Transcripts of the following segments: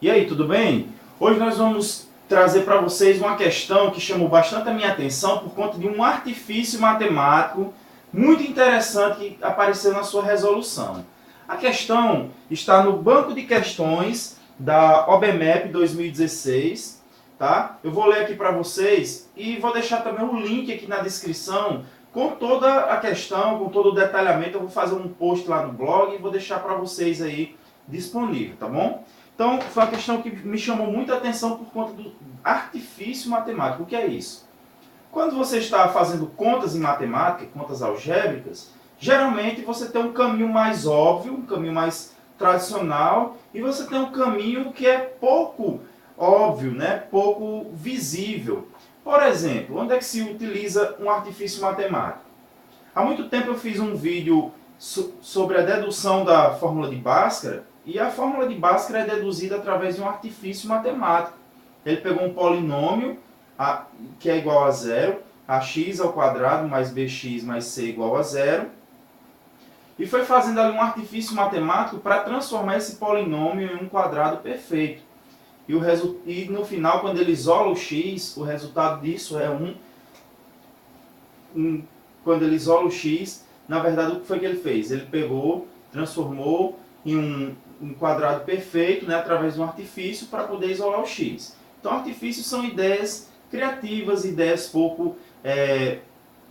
E aí, tudo bem? Hoje nós vamos trazer para vocês uma questão que chamou bastante a minha atenção por conta de um artifício matemático muito interessante que apareceu na sua resolução. A questão está no banco de questões da OBMEP 2016, tá? Eu vou ler aqui para vocês e vou deixar também um link aqui na descrição com toda a questão, com todo o detalhamento. Eu vou fazer um post lá no blog e vou deixar para vocês aí disponível, tá bom? Então, foi uma questão que me chamou muita atenção por conta do artifício matemático. O que é isso? Quando você está fazendo contas em matemática, contas algébricas, geralmente você tem um caminho mais óbvio, um caminho mais tradicional, e você tem um caminho que é pouco óbvio, né? Pouco visível. Por exemplo, onde é que se utiliza um artifício matemático? Há muito tempo eu fiz um vídeo sobre a dedução da fórmula de Bhaskara, e a fórmula de Bhaskara é deduzida através de um artifício matemático. Ele pegou um polinômio que é igual a zero, ax ao quadrado mais bx mais c igual a zero, e foi fazendo ali um artifício matemático para transformar esse polinômio em um quadrado perfeito. E no final, quando ele isola o x, o resultado disso é quando ele isola o x, na verdade o que foi que ele fez? Ele pegou, transformou em um quadrado perfeito, né, através de um artifício para poder isolar o x. Então, artifícios são ideias criativas, ideias pouco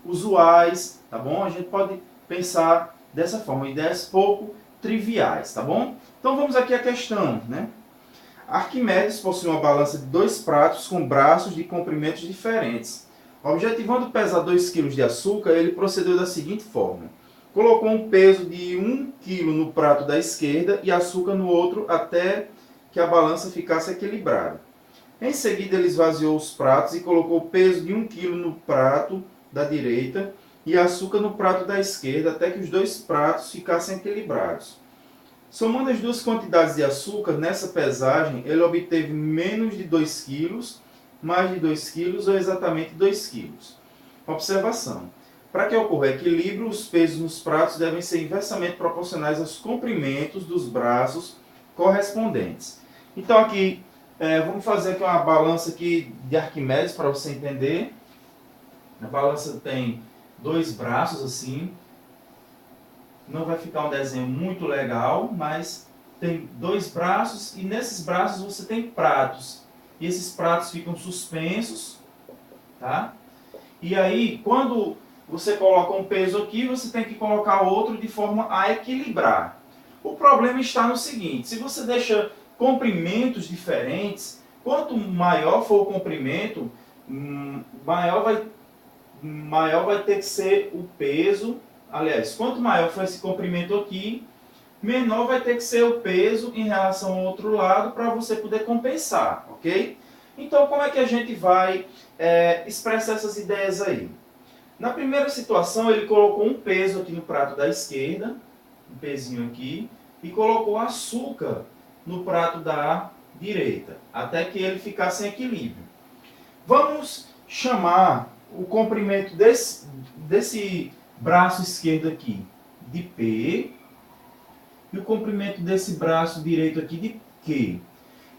usuais, tá bom? A gente pode pensar dessa forma, ideias pouco triviais, tá bom? Então, vamos aqui à questão, né? Arquimedes possui uma balança de 2 pratos com braços de comprimentos diferentes. Objetivando pesar 2 kg de açúcar, ele procedeu da seguinte forma. Colocou um peso de 1 kg no prato da esquerda e açúcar no outro até que a balança ficasse equilibrada. Em seguida, ele esvaziou os pratos e colocou o peso de 1 kg no prato da direita e açúcar no prato da esquerda até que os dois pratos ficassem equilibrados. Somando as duas quantidades de açúcar, nessa pesagem, ele obteve menos de 2 kg, mais de 2 kg ou exatamente 2 kg. Observação. Para que ocorra equilíbrio, os pesos nos pratos devem ser inversamente proporcionais aos comprimentos dos braços correspondentes. Então aqui, vamos fazer aqui uma balança aqui de Arquimedes para você entender. A balança tem 2 braços assim. Não vai ficar um desenho muito legal, mas tem 2 braços e nesses braços você tem pratos. E esses pratos ficam suspensos, tá? E aí, quando você coloca um peso aqui, você tem que colocar outro de forma a equilibrar. O problema está no seguinte, se você deixa comprimentos diferentes, quanto maior for o comprimento, maior vai ter que ser o peso. Aliás, quanto maior for esse comprimento aqui, menor vai ter que ser o peso em relação ao outro lado para você poder compensar, ok? Então, como é que a gente vai expressar essas ideias aí? Na primeira situação, ele colocou um peso aqui no prato da esquerda, um pezinho aqui, e colocou açúcar no prato da direita, até que ele ficasse em equilíbrio. Vamos chamar o comprimento desse braço esquerdo aqui de P e o comprimento desse braço direito aqui de Q.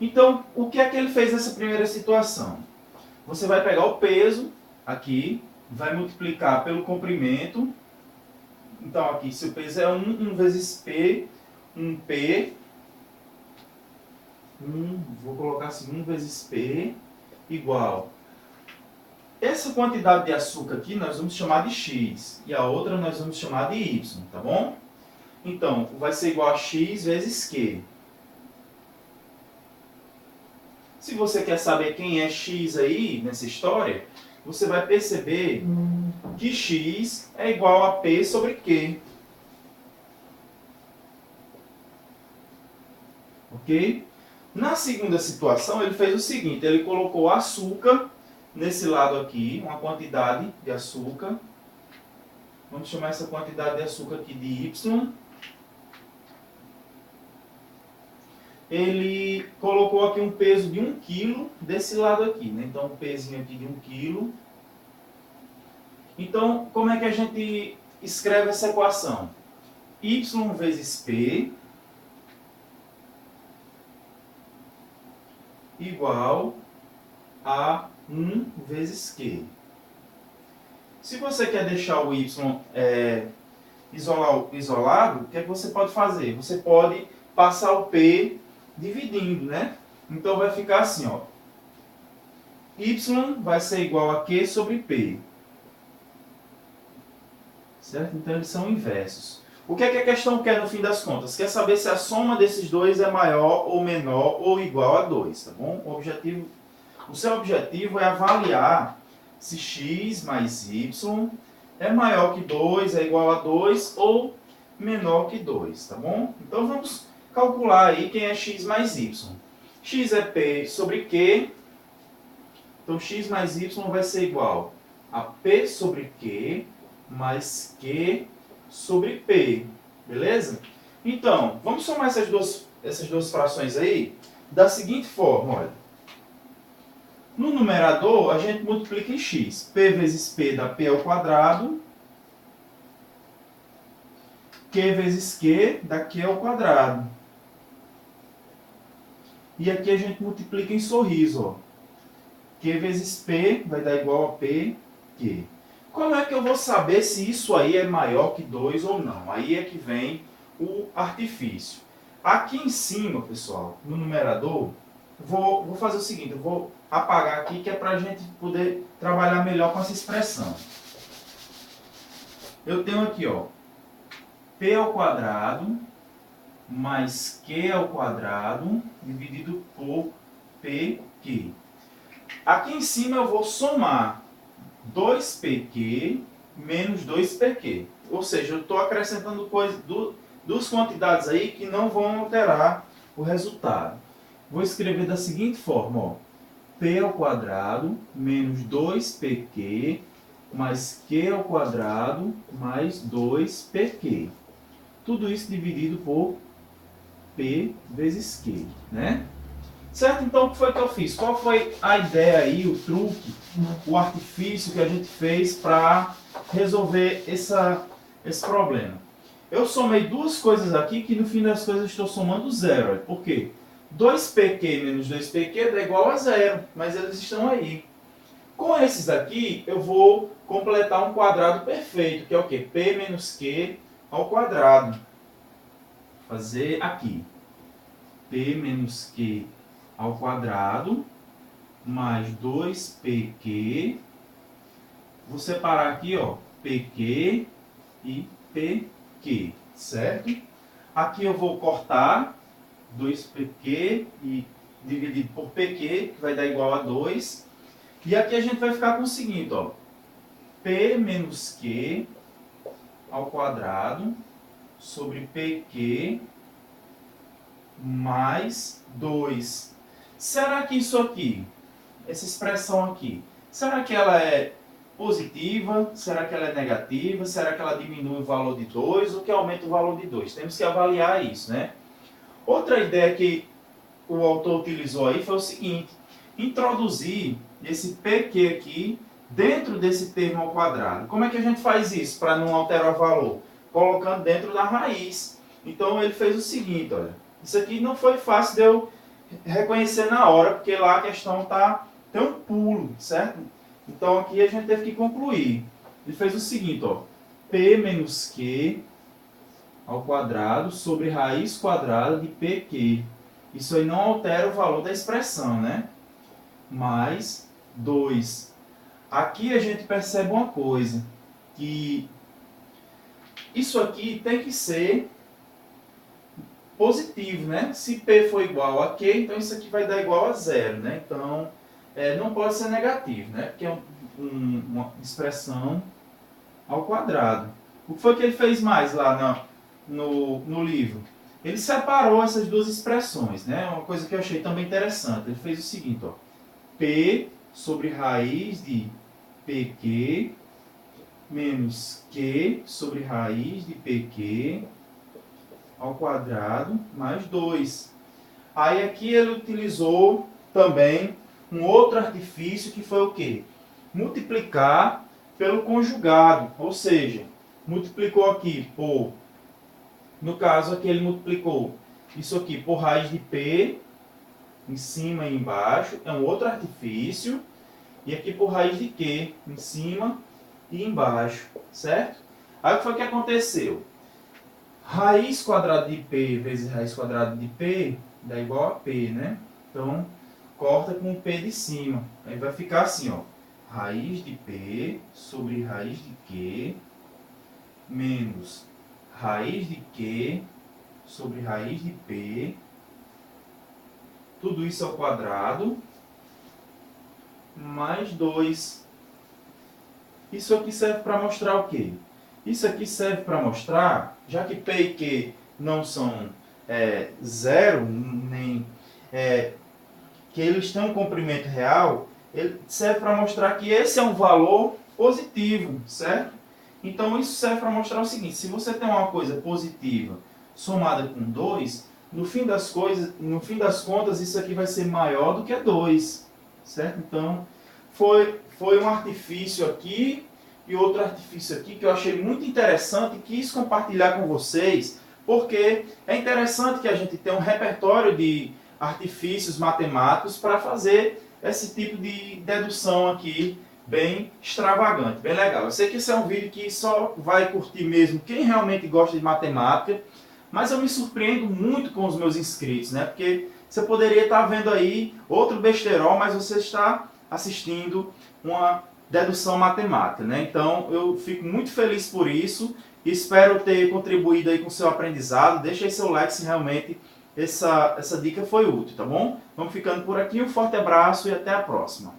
Então, o que é que ele fez nessa primeira situação? Você vai pegar o peso aqui, vai multiplicar pelo comprimento. Então, aqui, se o peso é 1 vezes P, 1P, vou colocar assim, 1 vezes P, igual. Essa quantidade de açúcar aqui nós vamos chamar de X, e a outra nós vamos chamar de Y, tá bom? Então, vai ser igual a X vezes Q. Se você quer saber quem é X aí, nessa história, você vai perceber que X é igual a P sobre Q. Ok? Na segunda situação, ele fez o seguinte, ele colocou açúcar nesse lado aqui, uma quantidade de açúcar. Vamos chamar essa quantidade de açúcar aqui de Y. Ele colocou aqui um peso de 1 kg desse lado aqui, né? Então, um pezinho aqui de 1 kg. Então, como é que a gente escreve essa equação? Y vezes P igual a 1 vezes Q. Se você quer deixar o y isolado, o que é que você pode fazer? Você pode passar o P dividindo, né? Então vai ficar assim, ó. Y vai ser igual a Q sobre P. Certo? Então eles são inversos. O que é que a questão quer no fim das contas? Quer saber se a soma desses dois é maior ou menor ou igual a 2, tá bom? O seu objetivo é avaliar se x mais y é maior que 2, é igual a 2 ou menor que 2, tá bom? Então vamos calcular aí quem é x mais y. X é P sobre Q, então x mais y vai ser igual a P sobre Q mais Q sobre P, beleza? Então, vamos somar essas duas frações aí da seguinte forma, olha. No numerador, a gente multiplica em x. P vezes P dá P ao quadrado. Q vezes Q dá Q ao quadrado. E aqui a gente multiplica em sorriso, ó. Q vezes P vai dar igual a P, Q. Como é que eu vou saber se isso aí é maior que 2 ou não? Aí é que vem o artifício. Aqui em cima, pessoal, no numerador, vou fazer o seguinte, eu vou apagar aqui, que é para a gente poder trabalhar melhor com essa expressão. Eu tenho aqui, ó, P ao quadrado mais Q ao quadrado dividido por PQ. Aqui em cima eu vou somar 2PQ menos 2PQ. Ou seja, eu estou acrescentando duas quantidades aí que não vão alterar o resultado. Vou escrever da seguinte forma, ó. P ao quadrado menos 2PQ mais Q ao quadrado mais 2PQ. Tudo isso dividido por P vezes Q, né? Certo? Então, o que foi que eu fiz? Qual foi a ideia aí, o truque, o artifício que a gente fez para resolver esse problema? Eu somei duas coisas aqui que no fim das coisas eu estou somando zero. Por quê? 2PQ menos 2PQ dá igual a zero, mas eles estão aí. Com esses aqui, eu vou completar um quadrado perfeito, que é o quê? P menos Q ao quadrado. Vou fazer aqui. P menos Q ao quadrado, mais 2PQ. Vou separar aqui, ó, PQ e PQ, certo? Aqui eu vou cortar 2PQ e dividido por PQ, que vai dar igual a 2. E aqui a gente vai ficar com o seguinte, ó, P menos Q ao quadrado sobre PQ mais 2. Será que isso aqui, essa expressão aqui, será que ela é positiva? Será que ela é negativa? Será que ela diminui o valor de 2 ou que aumenta o valor de 2? Temos que avaliar isso, né? Outra ideia que o autor utilizou aí foi o seguinte: introduzir esse PQ aqui dentro desse termo ao quadrado. Como é que a gente faz isso para não alterar o valor? Colocando dentro da raiz. Então ele fez o seguinte, olha. Isso aqui não foi fácil de eu reconhecer na hora, porque lá a questão tem um pulo, certo? Então aqui a gente teve que concluir. Ele fez o seguinte, ó. P menos Q ao quadrado sobre raiz quadrada de PQ. Isso aí não altera o valor da expressão, né? Mais 2. Aqui a gente percebe uma coisa, que isso aqui tem que ser positivo, né? Se P for igual a Q, então isso aqui vai dar igual a zero, né? Então, não pode ser negativo, né? Porque é uma expressão ao quadrado. O que foi que ele fez mais lá no livro? Ele separou essas duas expressões, né? Uma coisa que eu achei também interessante. Ele fez o seguinte, ó. P sobre raiz de PQ menos Q sobre raiz de PQ ao quadrado mais 2. Aí aqui ele utilizou também um outro artifício que foi o quê? Multiplicar pelo conjugado, ou seja, multiplicou aqui por, no caso aqui ele multiplicou isso aqui por raiz de P em cima e embaixo, é um outro artifício. E aqui por raiz de Q, em cima e embaixo, certo? Aí o que foi que aconteceu? Raiz quadrada de P vezes raiz quadrada de P dá igual a P, né? Então, corta com o P de cima. Aí vai ficar assim, ó. Raiz de P sobre raiz de Q menos raiz de Q sobre raiz de P. Tudo isso ao quadrado. Mais 2. Isso aqui serve para mostrar o quê? Isso aqui serve para mostrar, já que P e Q não são zero, nem que eles têm um comprimento real, ele serve para mostrar que esse é um valor positivo, certo? Então isso serve para mostrar o seguinte: se você tem uma coisa positiva somada com 2, no fim das contas, isso aqui vai ser maior do que 2, certo? Então foi um artifício aqui e outro artifício aqui que eu achei muito interessante e quis compartilhar com vocês, porque é interessante que a gente tenha um repertório de artifícios matemáticos para fazer esse tipo de dedução aqui bem extravagante, bem legal. Eu sei que esse é um vídeo que só vai curtir mesmo quem realmente gosta de matemática, mas eu me surpreendo muito com os meus inscritos, né? Porque você poderia estar vendo aí outro besterol, mas você está assistindo uma dedução matemática, né? Então eu fico muito feliz por isso e espero ter contribuído aí com o seu aprendizado. Deixa aí seu like se realmente essa dica foi útil, tá bom? Vamos ficando por aqui, um forte abraço e até a próxima.